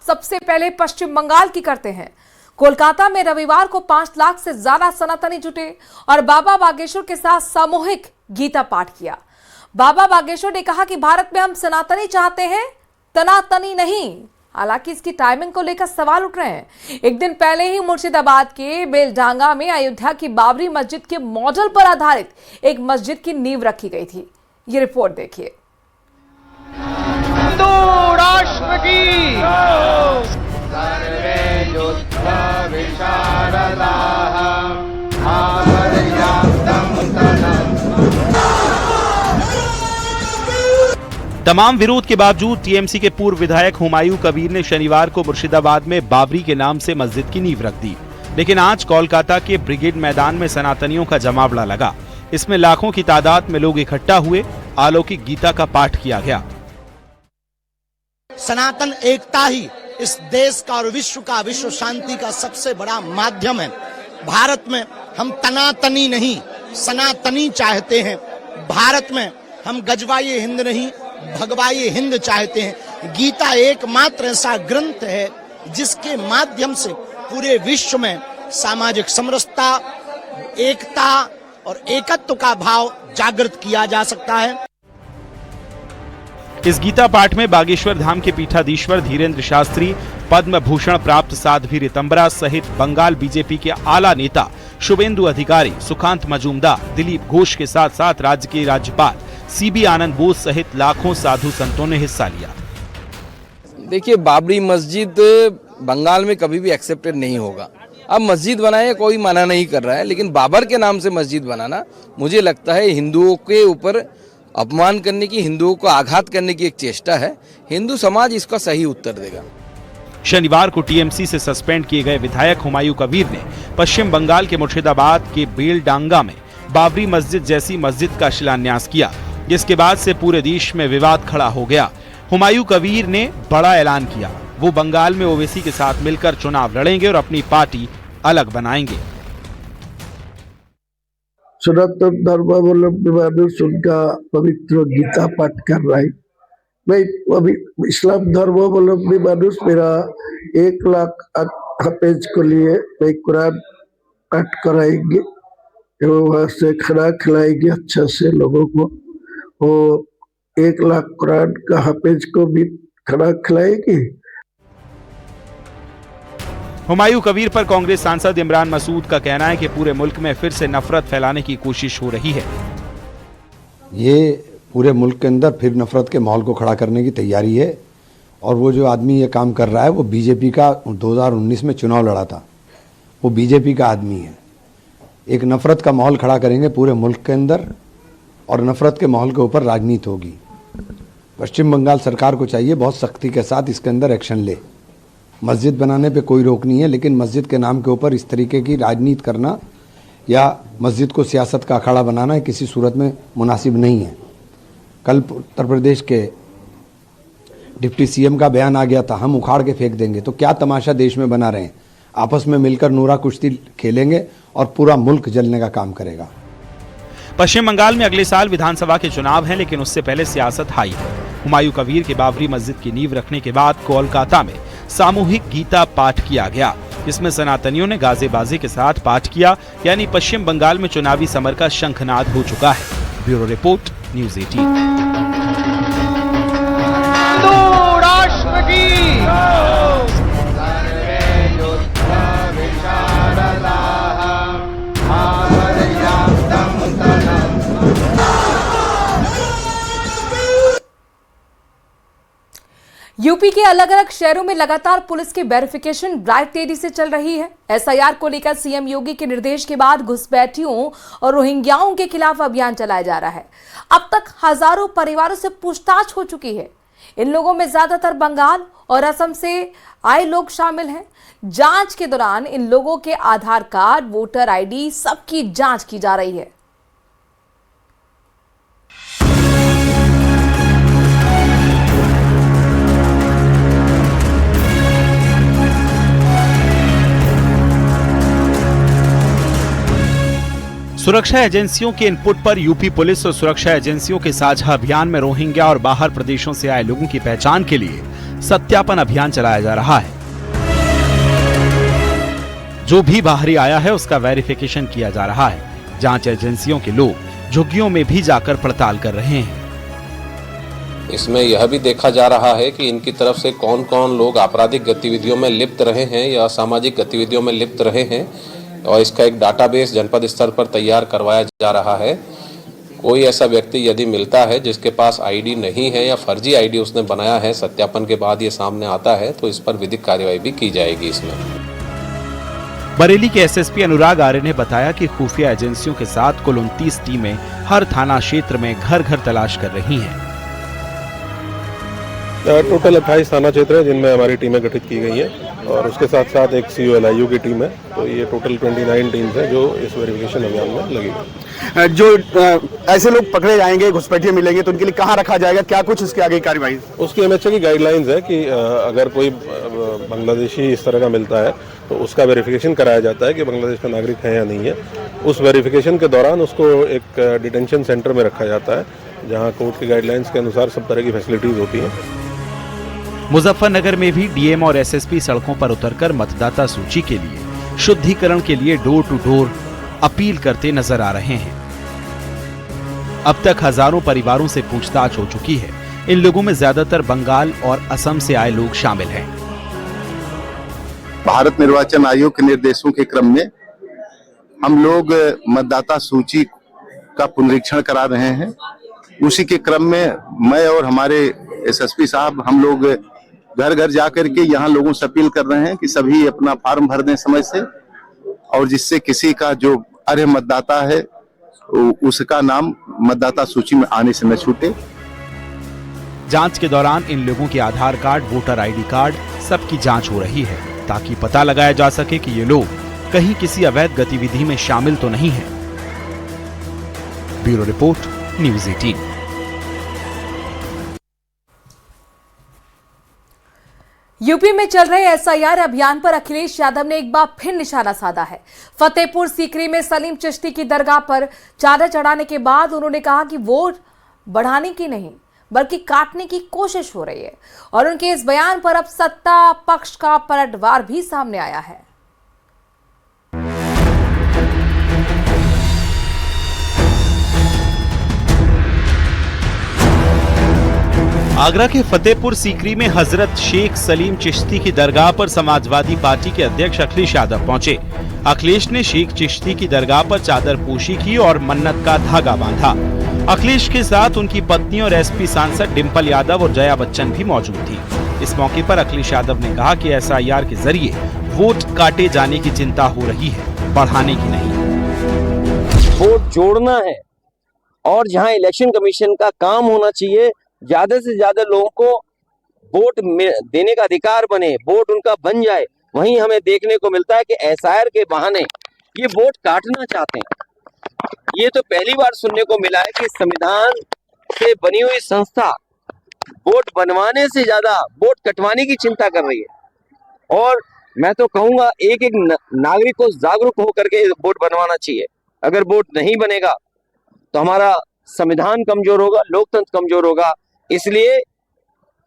सबसे पहले पश्चिम बंगाल की करते हैं। कोलकाता में रविवार को 5 लाख से ज्यादा सनातनी जुटे और बाबा बागेश्वर के साथ सामूहिक गीता पाठ किया। बाबा बागेश्वर ने कहा कि भारत में हम सनातनी चाहते हैं, तनातनी नहीं। हालांकि इसकी टाइमिंग को लेकर सवाल उठ रहे हैं। एक दिन पहले ही मुर्शिदाबाद के बेलडांगा में अयोध्या की बाबरी मस्जिद के मॉडल पर आधारित एक मस्जिद की नींव रखी गई थी। ये रिपोर्ट देखिए। हिंदू राष्ट्र की तमाम विरोध के बावजूद टीएमसी के पूर्व विधायक हुमायूं कबीर ने शनिवार को मुर्शिदाबाद में बाबरी के नाम से मस्जिद की नींव रख दी। लेकिन आज कोलकाता के ब्रिगेड मैदान में सनातनियों का जमावड़ा लगा। इसमें लाखों की तादाद में लोग इकट्ठा हुए। अलौकिक गीता का पाठ किया गया। सनातन एकता ही इस देश का और विश्व का, विश्व शांति का सबसे बड़ा माध्यम है। भारत में हम तनातनी नहीं, सनातनी चाहते हैं। भारत में हम गजवाई हिंद नहीं, भगवाई हिंद चाहते हैं। गीता एकमात्र ऐसा ग्रंथ है जिसके माध्यम से पूरे विश्व में सामाजिक समरसता, एकता और एकत्व का भाव जागृत किया जा सकता है। इस गीता पाठ में बागेश्वर धाम के पीठाधीश्वर धीरेन्द्र शास्त्री, पद्म भूषण प्राप्त साध्वी रितंबरा सहित बंगाल बीजेपी के आला नेता शुभेंदु अधिकारी, सुकांत मजूमदार, दिलीप घोष के साथ साथ राज्य के राज्यपाल सीबी आनंद बोस सहित लाखों साधु संतों ने हिस्सा लिया। देखिए, बाबरी मस्जिद बंगाल में कभी भी एक्सेप्टेड नहीं होगा। अब मस्जिद बनाए कोई मना नहीं कर रहा है, लेकिन बाबर के नाम से मस्जिद बनाना मुझे लगता है हिंदुओं के ऊपर अपमान करने की, हिंदुओं को आघात करने की एक चेष्टा है। हिंदू समाज इसका सही उत्तर देगा। शनिवार को टीएमसी से सस्पेंड किए गए विधायक हुमायूं कबीर ने पश्चिम बंगाल के मुर्शिदाबाद के बेलडांगा में बाबरी मस्जिद जैसी मस्जिद का शिलान्यास किया, जिसके बाद से पूरे देश में विवाद खड़ा हो गया। हुमायूं कबीर ने बड़ा ऐलान किया, वो बंगाल में ओवैसी के साथ मिलकर चुनाव लड़ेंगे और अपनी पार्टी अलग बनाएंगे। सनातन धर्मावलंबी मानुष उनका पवित्र गीता पाठ कर रहा है। मैं अभी इस्लाम धर्मावलंबी मानुष, मेरा 1 लाख हाफिज को लिए मैं कुरान पाठ कराएंगे एवं वहां से खाना खिलाएंगे अच्छा से लोगों को। वो 1 लाख कुरान का हाफिज को भी खाना खिलाएंगे। हुमायूं कबीर पर कांग्रेस सांसद इमरान मसूद का कहना है कि पूरे मुल्क में फिर से नफरत फैलाने की कोशिश हो रही है। ये पूरे मुल्क के अंदर फिर नफरत के माहौल को खड़ा करने की तैयारी है। और वो जो आदमी ये काम कर रहा है वो बीजेपी का 2019 में चुनाव लड़ा था, वो बीजेपी का आदमी है। एक नफरत का माहौल खड़ा करेंगे पूरे मुल्क के अंदर और नफरत के माहौल के ऊपर राजनीति होगी। पश्चिम बंगाल सरकार को चाहिए बहुत सख्ती के साथ इसके अंदर एक्शन ले। मस्जिद बनाने पे कोई रोक नहीं है, लेकिन मस्जिद के नाम के ऊपर इस तरीके की राजनीति करना या मस्जिद को सियासत का अखाड़ा बनाना किसी सूरत में मुनासिब नहीं है। कल उत्तर प्रदेश के डिप्टी सीएम का बयान आ गया था, हम उखाड़ के फेंक देंगे। तो क्या तमाशा देश में बना रहे हैं। आपस में मिलकर नूरा कुश्ती खेलेंगे और पूरा मुल्क जलने का काम करेगा। पश्चिम बंगाल में अगले साल विधानसभा के चुनाव हैं, लेकिन उससे पहले सियासत हाई है। हुमायूं कबीर के बाबरी मस्जिद की नींव रखने के बाद कोलकाता में सामूहिक गीता पाठ किया गया, जिसमें सनातनियों ने गाजे-बाजे के साथ पाठ किया। यानी पश्चिम बंगाल में चुनावी समर का शंखनाद हो चुका है। Bureau report, news 18। यूपी के अलग अलग शहरों में लगातार पुलिस की वेरिफिकेशन ड्राइव तेजी से चल रही है। एसआईआर को लेकर सीएम योगी के निर्देश के बाद घुसपैठियों और रोहिंग्याओं के खिलाफ अभियान चलाया जा रहा है। अब तक हजारों परिवारों से पूछताछ हो चुकी है। इन लोगों में ज्यादातर बंगाल और असम से आए लोग शामिल हैं। जांच के दौरान इन लोगों के आधार कार्ड, वोटर आईडी सबकी जांच की जा रही है। सुरक्षा एजेंसियों के इनपुट पर यूपी पुलिस और सुरक्षा एजेंसियों के साझा अभियान में रोहिंग्या और बाहर प्रदेशों से आए लोगों की पहचान के लिए सत्यापन अभियान चलाया जा रहा है। जो भी बाहरी आया है उसका वेरिफिकेशन किया जा रहा है। जांच एजेंसियों के लोग झुग्गियों में भी जाकर पड़ताल कर रहे हैं। इसमें यह भी देखा जा रहा है कि इनकी तरफ से कौन कौन लोग आपराधिक गतिविधियों में लिप्त रहे हैं या असामाजिक गतिविधियों में लिप्त रहे हैं, और इसका एक डाटाबेस जनपद स्तर पर तैयार करवाया जा रहा है। कोई ऐसा व्यक्ति यदि मिलता है जिसके पास आईडी नहीं है या फर्जी आईडी उसने बनाया है, सत्यापन के बाद ये सामने आता है तो इस पर विधिक कार्रवाई भी की जाएगी। इसमें बरेली के एसएसपी अनुराग आर्य ने बताया कि खुफिया एजेंसियों के साथ कुल 29 टीमें हर थाना क्षेत्र में घर घर तलाश कर रही हैं। टोटल 28 थाना क्षेत्र है जिनमें हमारी टीमें गठित की गई हैं और उसके साथ साथ एक COLIU की टीम है। तो ये टोटल 29 टीम्स हैं जो इस वेरिफिकेशन अभियान में लगी है। जो ऐसे लोग पकड़े जाएंगे, घुसपैठिए मिलेंगे, तो उनके लिए कहाँ रखा जाएगा, क्या कुछ उसकी आगे कार्रवाई? उसकी MHA की गाइडलाइंस है कि अगर कोई बांग्लादेशी इस तरह का मिलता है तो उसका वेरिफिकेशन कराया जाता है कि बांग्लादेश का नागरिक है या नहीं है। उस वेरिफिकेशन के दौरान उसको एक डिटेंशन सेंटर में रखा जाता है जहाँ कोर्ट की गाइडलाइंस के अनुसार सब तरह की फैसिलिटीज होती हैं। मुजफ्फरनगर में भी डीएम और एसएसपी सड़कों पर उतरकर मतदाता सूची के लिए शुद्धिकरण के लिए डोर टू डोर अपील करते नजर आ रहे हैं। अब तक हजारों परिवारों से पूछताछ हो चुकी है। इन लोगों में ज्यादातर बंगाल और असम से आए लोग शामिल हैं। भारत निर्वाचन आयोग के निर्देशों के क्रम में हम लोग मतदाता सूची का पुनरीक्षण करा रहे हैं। उसी के क्रम में मैं और हमारे एसएसपी साहब हम लोग घर घर जाकर के यहाँ लोगों से अपील कर रहे हैं कि सभी अपना फॉर्म भर दें समय से, और जिससे किसी का जो अर्ह मतदाता है उसका नाम मतदाता सूची में आने से न छूटे। जांच के दौरान इन लोगों के आधार कार्ड, वोटर आईडी कार्ड सबकी जांच हो रही है ताकि पता लगाया जा सके कि ये लोग कहीं किसी अवैध गतिविधि में शामिल तो नहीं हैं। Bureau report, news 18। यूपी में चल रहे एसआईआर अभियान पर अखिलेश यादव ने एक बार फिर निशाना साधा है। फतेहपुर सीकरी में सलीम चिश्ती की दरगाह पर चादर चढ़ाने के बाद उन्होंने कहा कि वोट बढ़ाने की नहीं बल्कि काटने की कोशिश हो रही है, और उनके इस बयान पर अब सत्ता पक्ष का पलटवार भी सामने आया है। आगरा के फतेहपुर सीकरी में हजरत शेख सलीम चिश्ती की दरगाह पर समाजवादी पार्टी के अध्यक्ष अखिलेश यादव पहुंचे। अखिलेश ने शेख चिश्ती की दरगाह पर चादर पोशी की और मन्नत का धागा बांधा। अखिलेश के साथ उनकी पत्नी और एसपी सांसद डिंपल यादव और जया बच्चन भी मौजूद थी। इस मौके पर अखिलेश यादव ने कहा कि एसआईआर के जरिए वोट काटे जाने की चिंता हो रही है, बढ़ाने की नहीं। वोट जोड़ना है और जहां इलेक्शन कमीशन का काम होना चाहिए, ज्यादा से ज्यादा लोगों को वोट देने का अधिकार बने, वोट उनका बन जाए, वहीं हमें देखने को मिलता है कि एसआईआर के बहाने ये वोट काटना चाहते हैं। ये तो पहली बार सुनने को मिला है कि संविधान से बनी हुई संस्था वोट बनवाने से ज्यादा वोट कटवाने की चिंता कर रही है। और मैं तो कहूंगा एक एक नागरिक को जागरूक होकर के वोट बनवाना चाहिए। अगर वोट नहीं बनेगा तो हमारा संविधान कमजोर होगा, लोकतंत्र कमजोर होगा। इसलिए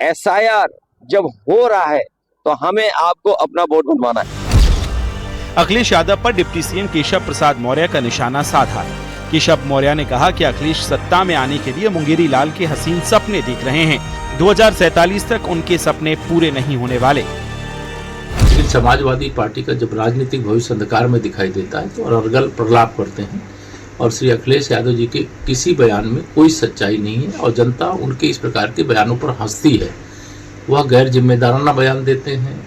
एसआईआर जब हो रहा है तो हमें आपको अपना वोट बनवाना है। अखिलेश यादव पर डिप्टी सीएम केशव प्रसाद मौर्य का निशाना साधा है। केशव मौर्य ने कहा कि अखिलेश सत्ता में आने के लिए मुंगेरी लाल के हसीन सपने देख रहे हैं। 2047 तक उनके सपने पूरे नहीं होने वाले। लेकिन समाजवादी पार्टी का जब राजनीतिक भविष्य अंधकार में दिखाई देता है तो अरगल प्रलाप करते हैं, और श्री अखिलेश यादव जी के किसी बयान में कोई सच्चाई नहीं है और जनता उनके इस प्रकार के बयानों पर हंसती है। वह गैर जिम्मेदाराना बयान देते हैं।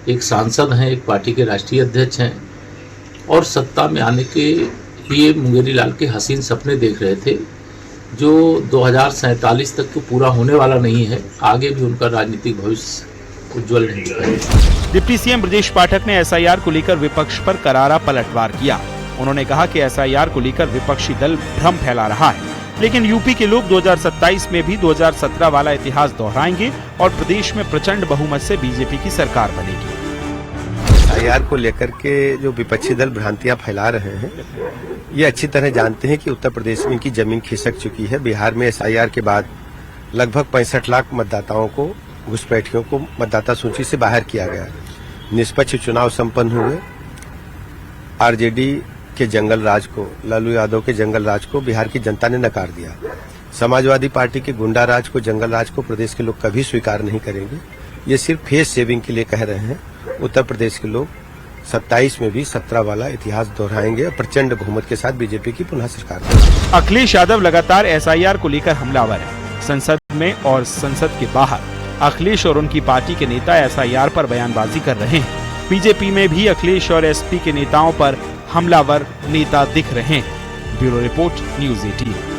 एक सांसद हैं, एक पार्टी के राष्ट्रीय अध्यक्ष हैं और सत्ता में आने के लिए मुंगेरी लाल के हसीन सपने देख रहे थे जो 2047 तक तो पूरा होने वाला नहीं है। आगे भी उनका राजनीतिक भविष्य उज्जवल नहीं है। डिप्टी सीएम ब्रजेश पाठक ने एसआईआर को लेकर विपक्ष पर करारा पलटवार किया। उन्होंने कहा कि एसआईआर को लेकर विपक्षी दल भ्रम फैला रहा है, लेकिन यूपी के लोग 2027 में भी 2017 वाला इतिहास दोहराएंगे और प्रदेश में प्रचंड बहुमत से बीजेपी की सरकार बनेगी। एसआईआर को लेकर के जो विपक्षी दल भ्रांतियां फैला रहे हैं, ये अच्छी तरह जानते हैं कि उत्तर प्रदेश में इनकी जमीन खिसक चुकी है। बिहार में एसआईआर के बाद लगभग 65 लाख मतदाताओं को घुसपैठियों को मतदाता सूची से बाहर किया गया। निष्पक्ष चुनाव संपन्न हुए। आरजेडी के जंगल राज को, लालू यादव के जंगल राज को बिहार की जनता ने नकार दिया। समाजवादी पार्टी के गुंडा राज को, जंगल राज को प्रदेश के लोग कभी स्वीकार नहीं करेंगे। ये सिर्फ फेस सेविंग के लिए कह रहे हैं। उत्तर प्रदेश के लोग 27 में भी 17 वाला इतिहास दोहराएंगे और प्रचंड बहुमत के साथ बीजेपी की पुनः सरकार बनेगी। अखिलेश यादव लगातार एसआईआर को लेकर हमलावर है। संसद में और संसद के बाहर अखिलेश और उनकी पार्टी के नेता एसआईआर पर बयानबाजी कर रहे हैं। बीजेपी में भी अखिलेश और एसपी के नेताओं पर हमलावर नेता दिख रहे हैं। Bureau report, news 18।